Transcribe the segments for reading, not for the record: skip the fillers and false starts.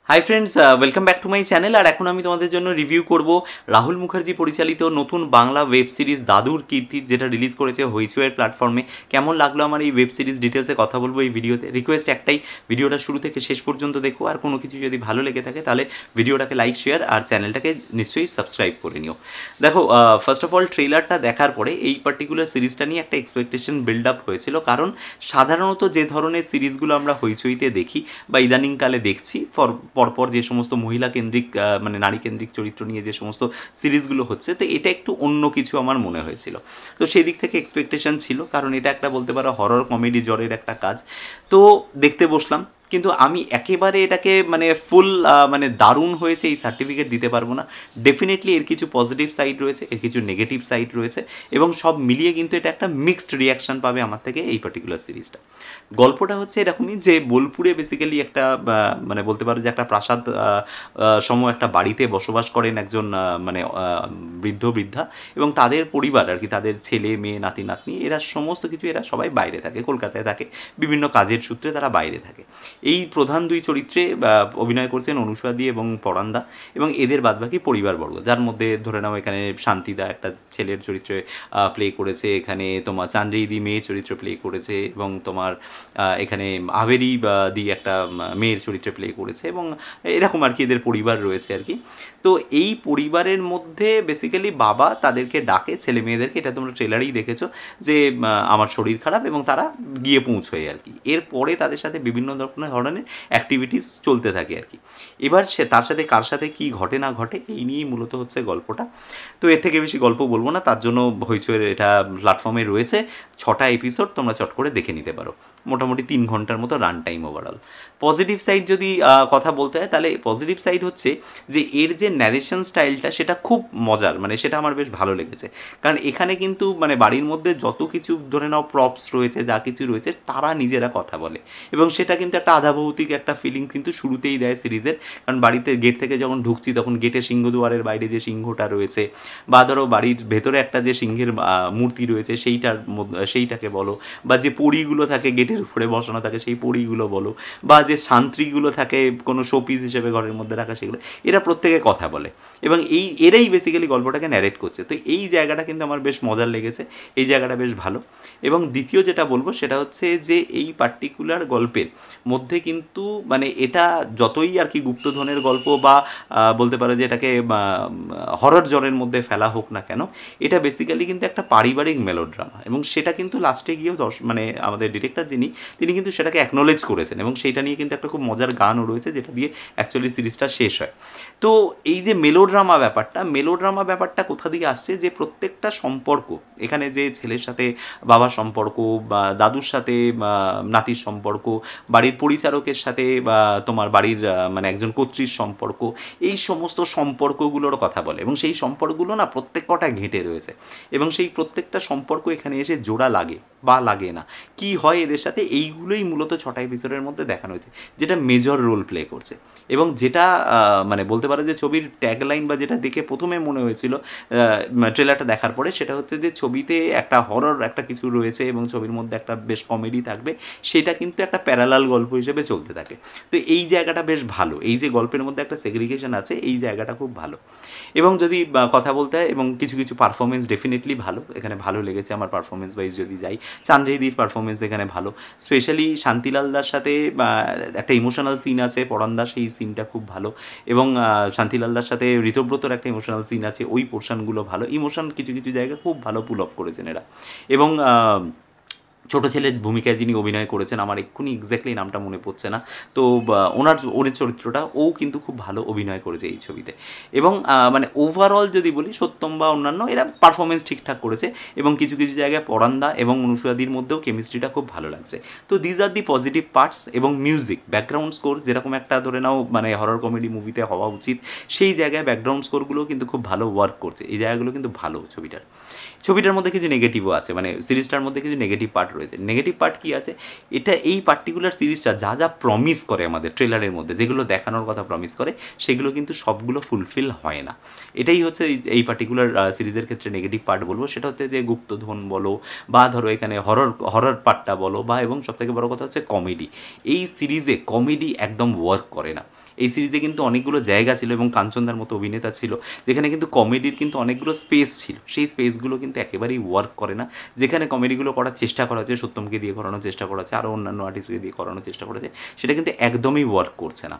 High friends, welcome back to my channel. আর এখন আমি তোমাদের জন্য রিভিউ করব রাহুল মুখার্জি পরিচালিত নতুন বাংলা ওয়েব সিরিজ দাদুর কীর্তির, যেটা রিলিজ করেছে হইচইয়ের প্ল্যাটফর্মে। কেমন লাগলো আমার এই ওয়েব সিরিজ ডিটেলসে কথা বলবো এই ভিডিওতে। রিকোয়েস্ট একটাই, ভিডিওটা শুরু থেকে শেষ পর্যন্ত দেখো, আর কোনো কিছু যদি ভালো লেগে থাকে তাহলে ভিডিওটাকে লাইক, শেয়ার আর চ্যানেলটাকে নিশ্চয়ই সাবস্ক্রাইব করে নিও। দেখো, ফার্স্ট অফ অল ট্রেলারটা দেখার পরে এই পার্টিকুলার সিরিজটা নিয়ে একটা এক্সপেকটেশন বিল্ড আপ হয়েছিল, কারণ সাধারণত যে ধরনের সিরিজগুলো আমরা হইচইতে দেখি বা ইদানিংকালে দেখছি, পরপর যে সমস্ত মহিলা কেন্দ্রিক মানে নারী কেন্দ্রিক চরিত্র নিয়ে যে সমস্ত সিরিজগুলো হচ্ছে, তো এটা একটু অন্য কিছু আমার মনে হয়েছিল। তো সেই দিক থেকে এক্সপেকটেশন ছিল, কারণ এটা একটা বলতে পারো হরর কমেডি জরের একটা কাজ। তো দেখতে বসলাম, কিন্তু আমি একেবারে এটাকে মানে ফুল মানে দারুণ হয়েছে এই সার্টিফিকেট দিতে পারবো না। ডেফিনেটলি এর কিছু পজিটিভ সাইড রয়েছে, এর কিছু নেগেটিভ সাইড রয়েছে, এবং সব মিলিয়ে কিন্তু এটা একটা মিক্সড রিয়াকশান পাবে আমার থেকে এই পার্টিকুলার সিরিজটা। গল্পটা হচ্ছে এরকমই যে বোলপুরে বেসিক্যালি একটা মানে বলতে পারো যে একটা প্রাসাদ সম একটা বাড়িতে বসবাস করেন একজন মানে বৃদ্ধা, এবং তাদের পরিবার আর কি, তাদের ছেলে মেয়ে নাতি নাতনি, এরা সমস্ত কিছু এরা সবাই বাইরে থাকে, কলকাতায় থাকে, বিভিন্ন কাজের সূত্রে তারা বাইরে থাকে। এই প্রধান দুই চরিত্রে অভিনয় করছেন অনুষাদি এবং পরান্দা, এবং এদের বাদবাকি পরিবারবর্গ, যার মধ্যে ধরে নাও এখানে শান্তিদা একটা ছেলের চরিত্রে প্লে করেছে, এখানে তোমার চান্দ্রিদি মেয়ের চরিত্রে প্লে করেছে, এবং তোমার এখানে আভেরি দি একটা মেয়ের চরিত্রে প্লে করেছে, এবং এরকম আর কি এদের পরিবার রয়েছে আর কি। তো এই পরিবারের মধ্যে বেসিক্যালি বাবা তাদেরকে ডাকে, ছেলে মেয়েদেরকে, এটা তোমরা ট্রেলারেই দেখেছো যে আমার শরীর খারাপ, এবং তারা গিয়ে পৌঁছয় আর কি। এরপরে তাদের সাথে বিভিন্ন ধরনের অ্যাক্টিভিটিস চলতে থাকে আর কি। এবার সে তার সাথে কার সাথে কী ঘটে না ঘটে, এই নিয়েই মূলত হচ্ছে গল্পটা। তো এর থেকে বেশি গল্প বলবো না, তার জন্য হইচইয়ের এটা প্ল্যাটফর্মে রয়েছে 6টা এপিসোড, তোমরা চট করে দেখে নিতে পারো। মোটামুটি 3 ঘন্টার মতো run time overall. Positive side যদি কথা বলতে হয়, তাহলে পজিটিভ সাইড হচ্ছে যে এর যে ন্যারেশন স্টাইলটা সেটা খুব মজার, মানে সেটা আমার বেশ ভালো লেগেছে। কারণ এখানে কিন্তু মানে বাড়ির মধ্যে যত কিছু ধরে নাও প্রপস রয়েছে, যা কিছু রয়েছে, তারা নিজেরা কথা বলে, এবং সেটা কিন্তু একটা আধাভৌতিক একটা ফিলিং কিন্তু শুরুতেই দেয় সিরিজের। কারণ বাড়িতে গেট থেকে যখন ঢুকছি, তখন গেটের সিংহদুয়ারের বাইরে যে সিংহটা রয়েছে, বা ধরো বাড়ির ভেতরে একটা যে সিংহের মূর্তি রয়েছে সেইটাকে বলো, বা যে পরীগুলো থাকে গেটের উপরে বসানো থাকে সেই পরীগুলো বলো, বা যে শান্ত্রীগুলো থাকে কোনো শোপিস হিসেবে ঘরের মধ্যে রাখা, সেগুলো এরা প্রত্যেকে কথা বলে, এবং এরাই বেসিক্যালি গল্পটাকে ন্যারেট করছে। তো এই জায়গাটা কিন্তু আমার বেশ মজার লেগেছে, এই জায়গাটা বেশ ভালো। এবং দ্বিতীয় যেটা বলবো সেটা হচ্ছে যে এই পার্টিকুলার গল্পের মধ্যে কিন্তু মানে এটা যতই আর কি গুপ্তধনের গল্প বা বলতে পারো যে এটাকে হরর জনের মধ্যে ফেলা হোক না কেন, এটা বেসিক্যালি কিন্তু একটা পারিবারিক মেলোড্রামা, এবং সেটা কিন্তু লাস্টে গিয়েও মানে আমাদের ডিরেক্টর তিনি কিন্তু সেটাকে অ্যাকনোলেজ করেছেন, এবং সেইটা নিয়ে কিন্তু একটা খুব মজার গানও রয়েছে, যেটা দিয়ে অ্যাকচুয়ালি সিরিজটা শেষ হয়। তো এই যে মেলোড্রামা ব্যাপারটা কোথা দিয়ে আসছে, যে প্রত্যেকটা সম্পর্ক, এখানে যে ছেলের সাথে বাবার সম্পর্ক, বা দাদুর সাথে নাতির সম্পর্ক, বাড়ির পরিচারকের সাথে বা তোমার বাড়ির মানে একজন কর্ত্রীর সম্পর্ক, এই সমস্ত সম্পর্কগুলোর কথা বলে, এবং সেই সম্পর্কগুলো না প্রত্যেক কটা ঘেঁটে রয়েছে, এবং সেই প্রত্যেকটা সম্পর্ক এখানে এসে জোড়া লাগে বা লাগে না, কি হয় এদের সাথে, এইগুলোই মূলত 6টা এপিসোডের মধ্যে দেখানো হয়েছে, যেটা মেজর রোল প্লে করছে। এবং যেটা মানে বলতে পারো যে ছবির ট্যাগলাইন বা যেটা দেখে প্রথমে মনে হয়েছিল ট্রেলারটা দেখার পরে, সেটা হচ্ছে যে ছবিতে একটা হরর একটা কিছু রয়েছে, এবং ছবির মধ্যে একটা বেশ কমেডি থাকবে, সেটা কিন্তু একটা প্যারালাল গল্প হিসেবে চলতে থাকে। তো এই জায়গাটা বেশ ভালো, এই যে গল্পের মধ্যে একটা সেগ্রিগেশন আছে, এই জায়গাটা খুব ভালো। এবং যদি কথা বলতে হয়, এবং কিছু কিছু পারফরমেন্স ডেফিনেটলি ভালো, এখানে ভালো লেগেছে আমার পারফরমেন্স ওয়াইজ যদি যাই, চান্দ্রিদির পারফরমেন্স এখানে ভালো, স্পেশালি শান্তিলালদার সাথে একটা ইমোশনাল সিন আছে পরান্দা, সেই সিনটা খুব ভালো, এবং শান্তিলালদার সাথে ঋতব্রতর একটা ইমোশনাল সিন আছে, ওই পোর্শনগুলো ভালো, ইমোশন কিছু কিছু জায়গায় খুব ভালো পুল অফ করেছেন এরা। এবং ছোটো ছেলের ভূমিকায় যিনি অভিনয় করেছেন, আমার এক্ষুনি এক্স্যাক্টলি নামটা মনে পড়ছে না, তো ওর চরিত্রটা ও কিন্তু খুব ভালো অভিনয় করেছে এই ছবিতে। এবং মানে ওভারঅল যদি বলি, সত্যম বা অন্যান্য এরা পারফরমেন্স ঠিকঠাক করেছে, এবং কিছু কিছু জায়গায় পরান্দা এবং অনুষাদির মধ্যেও কেমিস্ট্রিটা খুব ভালো লাগছে। তো these are the positive parts. এবং মিউজিক, ব্যাকগ্রাউন্ড স্কোর যেরকম একটা ধরে নাও মানে হরর কমেডি মুভিতে হওয়া উচিত, সেই জায়গায় ব্যাকগ্রাউন্ড স্কোরগুলোও কিন্তু খুব ভালো ওয়ার্ক করছে, এই জায়গাগুলো কিন্তু ভালো ছবিটার মধ্যে কিছু নেগেটিভও আছে, মানে সিরিজটার মধ্যে কিছু নেগেটিভ পার্ট রয়েছে। নেগেটিভ পার্ট কী আছে, এটা এই পার্টিকুলার সিরিজটা যা যা প্রমিস করে আমাদের ট্রেলারের মধ্যে, যেগুলো দেখানোর কথা প্রমিস করে, সেগুলো কিন্তু সবগুলো ফুলফিল হয় না। এটাই হচ্ছে এই পার্টিকুলার সিরিজের ক্ষেত্রে নেগেটিভ পার্ট বলবো। সেটা হচ্ছে যে গুপ্তধন বলো, বা ধরো এখানে হরর পার্টটা বলো, বা এবং সবথেকে বড় কথা হচ্ছে কমেডি। এই সিরিজে কমেডি একদম ওয়ার্ক করে না। এই সিরিজে কিন্তু অনেকগুলো জায়গা ছিল এবং কাঞ্চনদার মতো অভিনেতা ছিল যেখানে কিন্তু কমেডির কিন্তু অনেকগুলো স্পেস ছিল, সেই স্পেসগুলো কিন্তু একেবারেই ওয়ার্ক করে না। যেখানে কমেডিগুলো করার চেষ্টা করা হচ্ছে, সত্যমকে দিয়ে করানোর চেষ্টা করা হচ্ছে, আরও অন্যান্য আর্টিস্টকে দিয়ে করানোর চেষ্টা করেছে, সেটা কিন্তু একদমই ওয়ার্ক করছে না।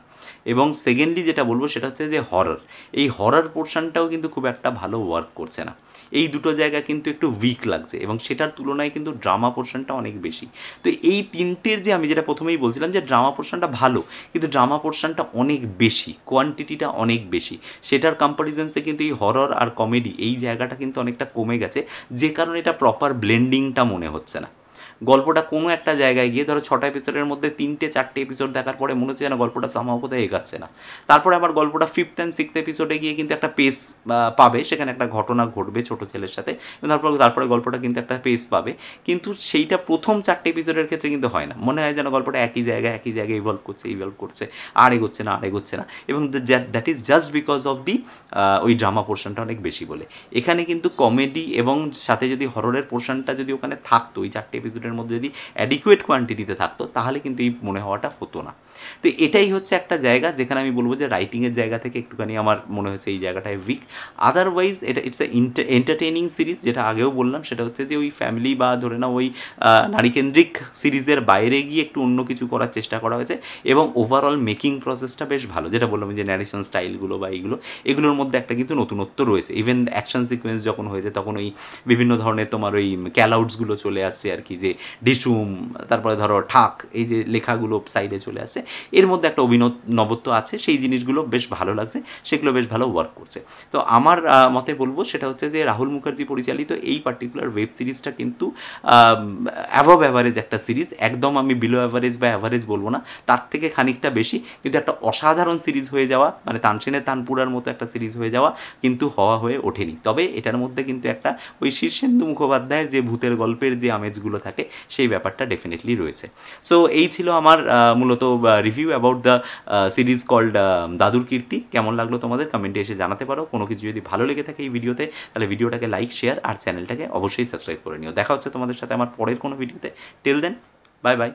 এবং সেকেন্ডলি যেটা বলবো সেটা হচ্ছে যে হরর, এই হরর পোর্শনটাও কিন্তু খুব একটা ভালো ওয়ার্ক করছে না। এই দুটো জায়গা কিন্তু একটু উইক লাগছে এবং সেটার তুলনায় কিন্তু ড্রামা পোর্শনটা অনেক বেশি। তো এই তিনটের যে আমি যেটা প্রথমেই বলছিলাম যে ড্রামা পোর্শনটা ভালো, কিন্তু ড্রামা পোর্শনটা অনেক বেশি, কোয়ান্টিটিটা অনেক বেশি, সেটার কম্প্যারিজনসে কিন্তু এই হরর আর কমেডি এই জায়গাটা কিন্তু অনেকটা কমে গেছে, যে কারণে এটা প্রপার ব্লেন্ডিংটা মনে হচ্ছে না। গল্পটা কোনো একটা জায়গায় গিয়ে ধরো 6টা এপিসোডের মধ্যে 3-4টে এপিসোড দেখার পরে মনে হচ্ছে যেন গল্পটা সামহাও কোথাও এগাচ্ছে না। তারপরে আবার গল্পটা 5th and 6th এপিসোডে গিয়ে কিন্তু একটা পেস পাবে, সেখানে একটা ঘটনা ঘটবে ছোটো ছেলের সাথে, তারপরে গল্পটা কিন্তু একটা পেস পাবে। কিন্তু সেইটা প্রথম 4টে এপিসোডের ক্ষেত্রে কিন্তু হয় না, মনে হয় যেন গল্পটা একই জায়গায় ইভলভ করছে, আর এগোচ্ছে না, এবং that is just because of the ওই ড্রামা পোর্শনটা অনেক বেশি বলে। এখানে কিন্তু কমেডি এবং সাথে যদি হররের পোর্শনটা যদি ওখানে থাকতো, ওই 4টে এপিসোডের মধ্যে যদি অ্যাডিকুয়েট কোয়ান্টিটিতে থাকতো, তাহলে কিন্তু এই মনে হওয়াটা হতো না। তো এটাই হচ্ছে একটা জায়গা যেখানে আমি বলবো যে রাইটিংয়ের জায়গা থেকে একটুখানি আমার মনে হয়েছে এই জায়গাটায় weak. Otherwise it's a entertaining series, যেটা আগেও বললাম, সেটা হচ্ছে যে ওই ফ্যামিলি বা ধরে নাও ওই নারীকেন্দ্রিক সিরিজের বাইরে গিয়ে একটু অন্য কিছু করার চেষ্টা করা হয়েছে, এবং ওভারঅল মেকিং প্রসেসটা বেশ ভালো, যেটা বললাম যে ন্যারেশন স্টাইলগুলো বা এগুলোর মধ্যে একটা কিন্তু নতুনত্ব রয়েছে। ইভেন অ্যাকশন সিকোয়েন্স যখন হয়েছে তখন ওই বিভিন্ন ধরনের তোমার ওই ক্যালআউটসগুলো চলে আসছে আর কি, যে ডিসুম, তারপরে ধরো ঠাক, এই যে লেখাগুলো সাইডে চলে আসছে, এর মধ্যে একটা নবত্ব আছে, সেই জিনিসগুলো বেশ ভালো লাগছে, সেগুলো বেশ ভালো ওয়ার্ক করছে। তো আমার মতে বলবো সেটা হচ্ছে যে রাহুল মুখার্জি পরিচালিত এই পার্টিকুলার ওয়েব সিরিজটা কিন্তু অ্যাভাব অ্যাভারেজ একটা সিরিজ, একদম আমি বিলো অ্যাভারেজ বা অ্যাভারেজ বলবো না, তার থেকে খানিকটা বেশি, কিন্তু একটা অসাধারণ সিরিজ হয়ে যাওয়া, মানে তানসেনের তানপুরার মতো একটা সিরিজ হয়ে যাওয়া কিন্তু হয়ে ওঠেনি। তবে এটার মধ্যে কিন্তু একটা ওই শীর্ষেন্দু মুখোপাধ্যায়ের যে ভূতের গল্পের যে আমেজগুলো থাকে সেই ব্যাপারটা ডেফিনেটলি রয়েছে। সো এই ছিল আমার মূলত review about the series called Dadur Kirti. কেমন লাগলো তোমাদের কমেন্টে এসে জানাতে পারো। কোনো কিছু যদি ভালো লেগে থাকে এই ভিডিওতে, তাহলে ভিডিওটাকে লাইক, শেয়ার আর চ্যানেলটাকে অবশ্যই সাবস্ক্রাইব করে নিও। দেখা হচ্ছে তোমাদের সাথে আমার পরের কোনো ভিডিওতে। Till then, bye by.